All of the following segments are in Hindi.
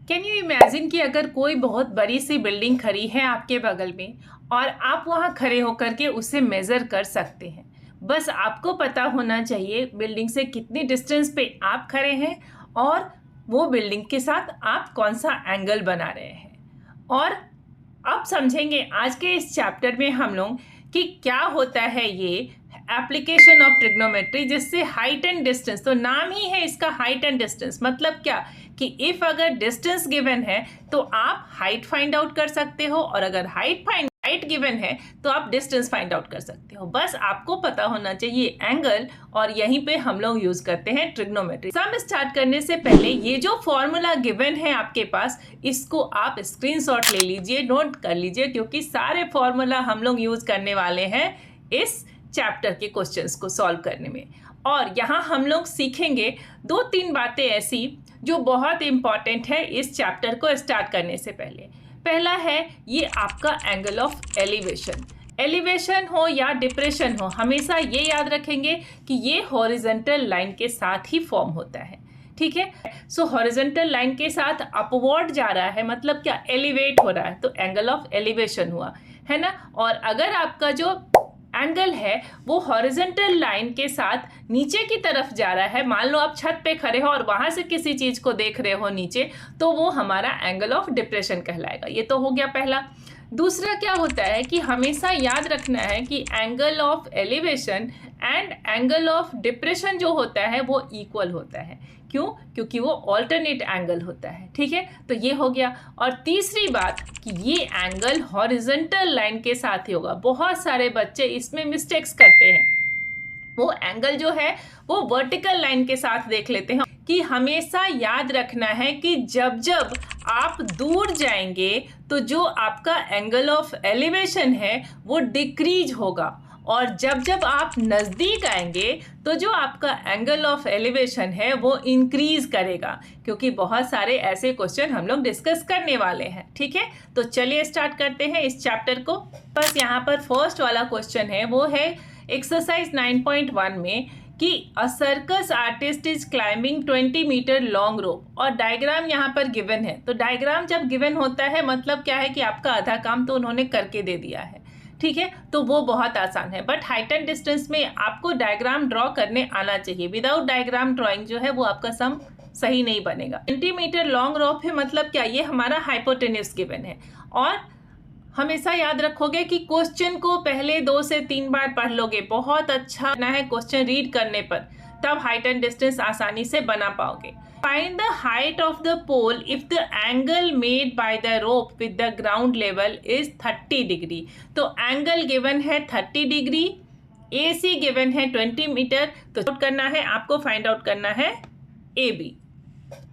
कैन यू इमेजिन कि अगर कोई बहुत बड़ी सी बिल्डिंग खड़ी है आपके बगल में और आप वहाँ खड़े होकर के उसे मेज़र कर सकते हैं। बस आपको पता होना चाहिए बिल्डिंग से कितनी डिस्टेंस पे आप खड़े हैं और वो बिल्डिंग के साथ आप कौन सा एंगल बना रहे हैं। और अब समझेंगे आज के इस चैप्टर में हम लोग कि क्या होता है ये एप्लीकेशन ऑफ ट्रिग्नोमेट्री, जिससे हाइट एंड डिस्टेंस, तो नाम ही है इसका हाइट एंड डिस्टेंस। मतलब क्या कि इफ अगर डिस्टेंस गिवन है तो आप हाइट फाइंड आउट कर सकते हो, और अगर हाइट गिवन है तो आप डिस्टेंस फाइंड आउट कर सकते हो। बस आपको पता होना चाहिए एंगल, और यहीं पे हम लोग यूज करते हैं ट्रिग्नोमेट्री। सम स्टार्ट करने से पहले ये जो फॉर्मूला गिवन है आपके पास, इसको आप स्क्रीनशॉट ले लीजिए, नोट कर लीजिए, क्योंकि सारे फॉर्मूला हम लोग यूज करने वाले हैं इस चैप्टर के क्वेश्चंस को सॉल्व करने में। और यहाँ हम लोग सीखेंगे 2-3 बातें ऐसी जो बहुत इंपॉर्टेंट है इस चैप्टर को स्टार्ट करने से पहले। पहला है ये आपका एंगल ऑफ एलिवेशन हो या डिप्रेशन हो, हमेशा ये याद रखेंगे कि ये हॉरिजॉन्टल लाइन के साथ ही फॉर्म होता है। ठीक है, सो हॉरिजॉन्टल लाइन के साथ अपवर्ड जा रहा है, मतलब क्या, एलिवेट हो रहा है, तो एंगल ऑफ एलिवेशन हुआ, है ना। और अगर आपका जो एंगल है वो हॉरिजॉन्टल लाइन के साथ नीचे की तरफ जा रहा है, मान लो आप छत पे खड़े हो और वहां से किसी चीज को देख रहे हो नीचे, तो वो हमारा एंगल ऑफ डिप्रेशन कहलाएगा। ये तो हो गया पहला। दूसरा क्या होता है कि हमेशा याद रखना है कि angle of elevation and angle of depression जो होता है वो इक्वल होता है। क्यों? क्योंकि वो ऑल्टरनेट एंगल होता है। ठीक है, तो ये हो गया। और तीसरी बात कि ये एंगल हॉरिजॉन्टल लाइन के साथ ही होगा। बहुत सारे बच्चे इसमें मिस्टेक्स करते हैं, वो एंगल जो है वो वर्टिकल लाइन के साथ देख लेते हैं। कि हमेशा याद रखना है कि जब जब आप दूर जाएंगे तो जो आपका एंगल ऑफ एलिवेशन है वो डिक्रीज होगा, और जब जब आप नज़दीक आएंगे तो जो आपका एंगल ऑफ एलिवेशन है वो इंक्रीज करेगा। क्योंकि बहुत सारे ऐसे क्वेश्चन हम लोग डिस्कस करने वाले हैं। ठीक है, तो चलिए स्टार्ट करते हैं इस चैप्टर को। बस यहाँ पर फर्स्ट वाला क्वेश्चन है, वो है एक्सरसाइज 9.1 में कि a circus artist is climbing 20 metre long rope, और डायग्राम यहाँ पर गिवन है। तो डायग्राम जब गिवन होता है मतलब क्या है कि आपका आधा काम तो उन्होंने करके दे दिया है। ठीक है, तो वो बहुत आसान है। बट हाइट एंड डिस्टेंस में आपको डायग्राम ड्रॉ करने आना चाहिए। विदाउट डायग्राम ड्रॉइंग जो है वो आपका सम सही नहीं बनेगा। 20 मीटर लॉन्ग रोप है, मतलब क्या, ये हमारा हाइपोटेन्यूज गिवन है। और हमेशा याद रखोगे कि क्वेश्चन को पहले 2 से 3 बार पढ़ लोगे, बहुत अच्छा ना है क्वेश्चन रीड करने पर, तब हाइट एंड डिस्टेंस आसानी से बना पाओगे। Find the height of the pole if the angle made by the rope with the ground level is 30 degree. तो एंगल गिवन है 30 डिग्री, AC गिवन है 20 मीटर, तो करना है आपको, फाइंड आउट करना है AB।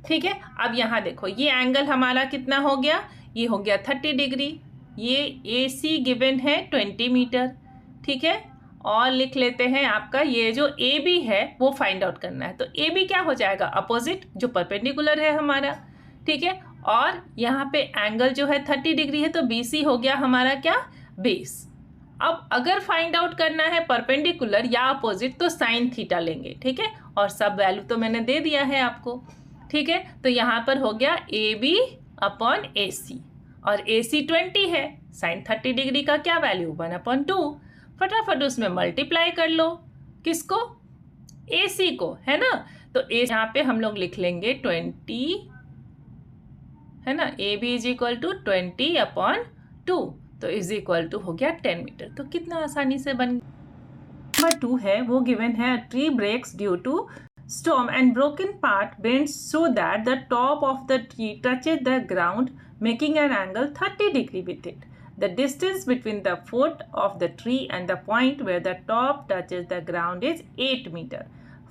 ठीक है, अब यहाँ देखो ये एंगल हमारा कितना हो गया, ये हो गया 30 डिग्री, ये AC गिवन है 20 मीटर। ठीक है, और लिख लेते हैं आपका ये जो AB है वो फाइंड आउट करना है। तो AB क्या हो जाएगा, अपोजिट जो परपेंडिकुलर है हमारा। ठीक है, और यहाँ पे एंगल जो है 30 डिग्री है, तो BC हो गया हमारा क्या, बेस। अब अगर फाइंड आउट करना है परपेंडिकुलर या अपोजिट तो साइन थीटा लेंगे। ठीक है, और सब वैल्यू तो मैंने दे दिया है आपको। ठीक है, तो यहाँ पर हो गया AB अपॉन AC, और AC 20 है, साइन 30 डिग्री का क्या वैल्यू, 1/2। फटाफट उसमें मल्टीप्लाई कर लो, किसको, AC को, है ना। तो यहाँ पे हम लोग लिख लेंगे 20, है ना, AB इज इक्वल टू 20/2, तो इज इक्वल टू हो गया 10 मीटर। तो कितना आसानी से बन गया। नंबर 2 है, वो गिवन है tree breaks due to storm and broken part bends so that the top of the tree touches the ground, making an angle 30 degree with it. The distance between the foot of the tree and the point where the top touches the ground is 8 meter.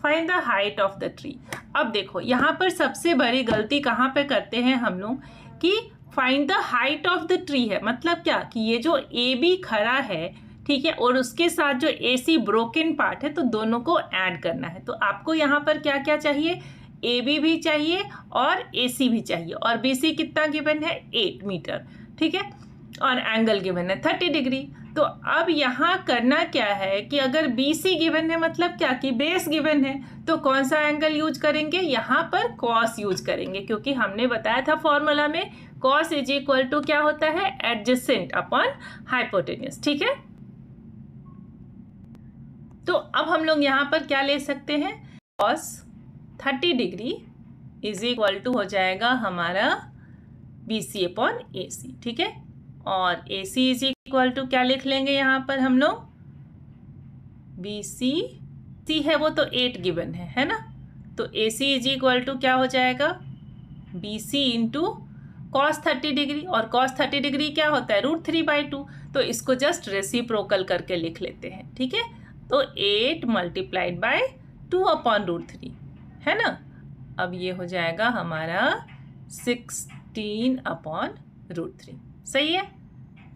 Find the height of the tree. अब देखो यहाँ पर सबसे बड़ी गलती कहाँ पे करते हैं हम लोग कि find the height of the tree है, मतलब क्या कि ये जो AB खड़ा है, ठीक है, और उसके साथ जो AC ब्रोकन पार्ट है, तो दोनों को ऐड करना है। तो आपको यहाँ पर क्या क्या चाहिए, AB भी चाहिए और AC भी चाहिए, और BC कितना गिवन है, 8 मीटर। ठीक है, और एंगल गिवन है 30 डिग्री। तो अब यहाँ करना क्या है कि अगर BC गिवन है, मतलब क्या कि बेस गिवन है, तो कौन सा एंगल यूज करेंगे, यहाँ पर कॉस यूज करेंगे, क्योंकि हमने बताया था फॉर्मूला में कॉस इज इक्वल टू क्या होता है, एडजेसेंट अपॉन हाइपोटेन्यूस। ठीक है, तो अब हम लोग यहाँ पर क्या ले सकते हैं, cos 30 degree is equal to हो जाएगा हमारा BC अपॉन AC। ठीक है, और AC इज इक्वल टू क्या लिख लेंगे यहाँ पर हम लोग, BC C है वो तो 8 गिवन है ना, तो AC इज इक्वल टू क्या हो जाएगा, BC इंटू कॉस 30 डिग्री, और कॉस 30 डिग्री क्या होता है, √3/2, तो इसको जस्ट रेसिप्रोकल करके लिख लेते हैं। ठीक है, तो 8 मल्टीप्लाइड बाय 2 अपॉन √3 है ना। अब ये हो जाएगा हमारा 16 अपॉन √3। सही है,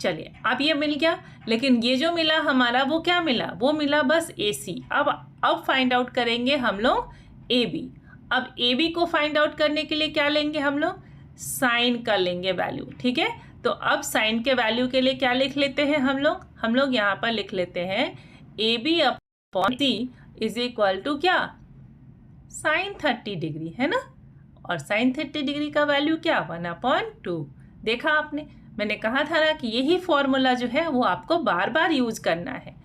चलिए अब ये मिल गया, लेकिन ये जो मिला हमारा वो क्या मिला, वो मिला बस AC। अब फाइंड आउट करेंगे हम लोग AB। अब AB को फाइंड आउट करने के लिए क्या लेंगे हम लोग, साइन का लेंगे वैल्यू। ठीक है, तो अब साइन के वैल्यू के लिए क्या लिख लेते हैं हम लोग यहाँ पर लिख लेते हैं AB upon C is equal to क्या, साइन 30 डिग्री है ना, और साइन 30 डिग्री का वैल्यू क्या, 1/2। देखा आपने, मैंने कहा था ना कि यही फॉर्मूला जो है वो आपको बार बार यूज करना है,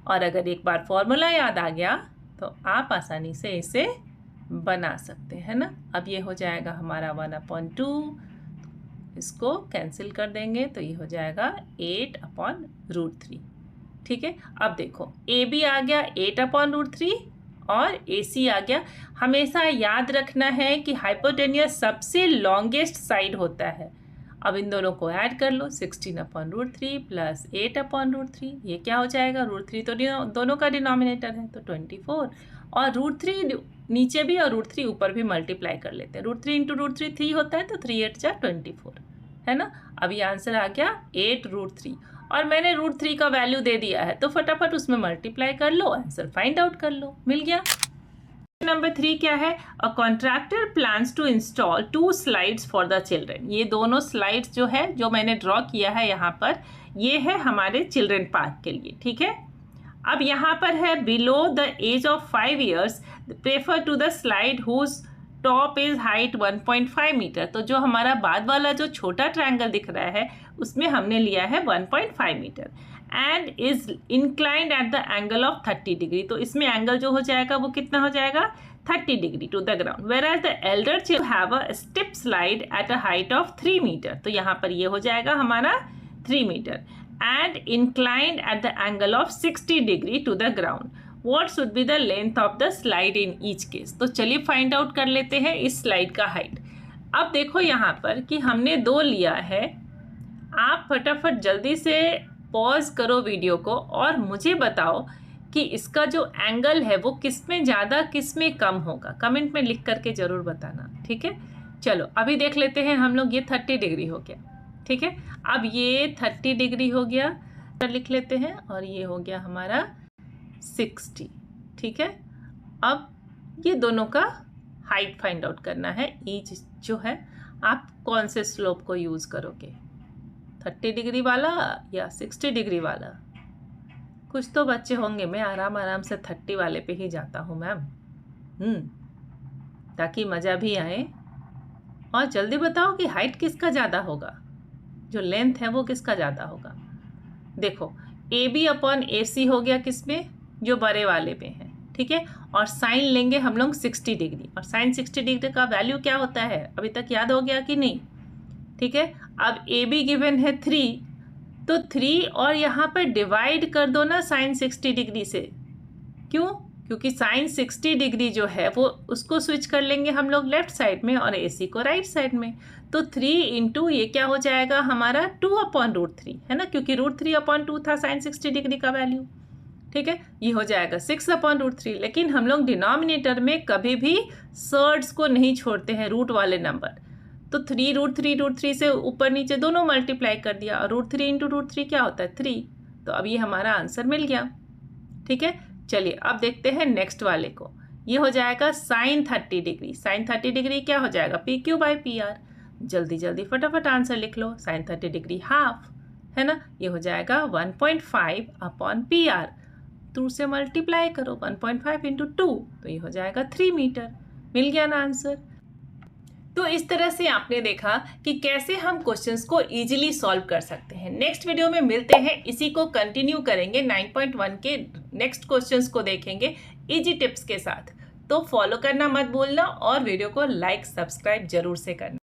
और अगर एक बार फॉर्मूला याद आ गया तो आप आसानी से इसे बना सकते हैं ना। अब ये हो जाएगा हमारा 1/2, इसको कैंसिल कर देंगे तो ये हो जाएगा 8/√3। ठीक है, अब देखो AB आ गया 8/√3 और AC आ गया। हमेशा याद रखना है कि हाइपोटेन्यूस सबसे लॉन्गेस्ट साइड होता है। अब इन दोनों को ऐड कर लो, 16/√3 प्लस 8/√3, ये क्या हो जाएगा, √3 तो दोनों का डिनोमिनेटर है तो 24, और √3 नीचे भी और √3 ऊपर भी मल्टीप्लाई कर लेते हैं। √3 इंटू √3 3 होता है, तो 3 8 जा 24 है ना। अब ये आंसर आ गया 8√3, और मैंने √3 का वैल्यू दे दिया है तो फटाफट उसमें मल्टीप्लाई कर लो, आंसर फाइंड आउट कर लो, मिल गया। नंबर 3 क्या है, a contractor plans to install 2 slides for the children. ये दोनों स्लाइड्स जो है, जो मैंने ड्रॉ किया है यहाँ पर, ये है हमारे चिल्ड्रेन पार्क के लिए। ठीक है, अब यहाँ पर है below the age of 5 years prefer to the slide whose top is height 1.5 metre. तो जो हमारा बाद वाला जो छोटा ट्रायंगल दिख रहा है उसमें हमने लिया है 1.5 metre, and is inclined at the angle of 30 degree. तो इसमें एंगल जो हो जाएगा वो कितना हो जाएगा, 30 degree to the ground, whereas the elder children have a step slide at a height of 3 metre. तो यहाँ पर ये हो जाएगा हमारा 3 metre, and inclined at the angle of 60 degree to the ground. What should be the length of the slide in each case? तो चलिए फाइंड आउट कर लेते हैं इस स्लाइड का हाइट। अब देखो यहाँ पर कि हमने 2 लिया है, आप फटाफट जल्दी से पॉज करो वीडियो को और मुझे बताओ कि इसका जो एंगल है वो किस में ज़्यादा किस में कम होगा, कमेंट में लिख करके ज़रूर बताना। ठीक है, चलो अभी देख लेते हैं हम लोग, ये 30 डिग्री हो गया। ठीक है, अब ये 30 डिग्री हो गया, तो लिख लेते हैं, और ये हो गया हमारा 60। ठीक है, अब ये दोनों का हाइट फाइंड आउट करना है। ईच जो है आप कौन से स्लोप को यूज़ करोगे, 30 डिग्री वाला या 60 डिग्री वाला। कुछ तो बच्चे होंगे, मैं आराम से 30 वाले पे ही जाता हूँ मैम, ताकि मज़ा भी आए। और जल्दी बताओ कि हाइट किसका ज़्यादा होगा, जो लेंथ है वो किसका ज़्यादा होगा। देखो AB अपॉन AC हो गया किस में, जो बड़े वाले पे है। ठीक है, और साइन लेंगे हम लोग 60 डिग्री, और साइन 60 डिग्री का वैल्यू क्या होता है, अभी तक याद हो गया कि नहीं। ठीक है, अब AB गिवन है 3, तो 3 और यहाँ पर डिवाइड कर दो ना साइन 60 डिग्री से। क्यों, क्योंकि साइन 60 डिग्री जो है वो उसको स्विच कर लेंगे हम लोग लेफ्ट साइड में और AC को राइट साइड में। तो 3 इंटू ये क्या हो जाएगा हमारा 2/√3 है ना, क्योंकि √3/2 था साइन 60 डिग्री का वैल्यू। ठीक है, ये हो जाएगा 6/√3। लेकिन हम लोग डिनोमिनेटर में कभी भी सर्ड्स को नहीं छोड़ते हैं, रूट वाले नंबर। तो 3 √3 से ऊपर नीचे दोनों मल्टीप्लाई कर दिया, और √3 इंटू √3 क्या होता है 3। तो अब ये हमारा आंसर मिल गया। ठीक है, चलिए अब देखते हैं नेक्स्ट वाले को। ये हो जाएगा साइन 30 डिग्री। साइन 30 डिग्री क्या हो जाएगा, PQ/PR। जल्दी जल्दी फटाफट आंसर लिख लो। साइन 30 डिग्री हाफ, है ना। ये हो जाएगा 1.5 अपॉन PR, 2 से मल्टीप्लाई करो, 1.5 इंटू 2, तो ये हो जाएगा 3 मीटर। मिल गया ना आंसर। तो इस तरह से आपने देखा कि कैसे हम क्वेश्चंस को इजीली सॉल्व कर सकते हैं। नेक्स्ट वीडियो में मिलते हैं, इसी को कंटिन्यू करेंगे, 9.1 के नेक्स्ट क्वेश्चंस को देखेंगे इजी टिप्स के साथ। तो फॉलो करना मत भूलना और वीडियो को लाइक सब्सक्राइब जरूर से करना।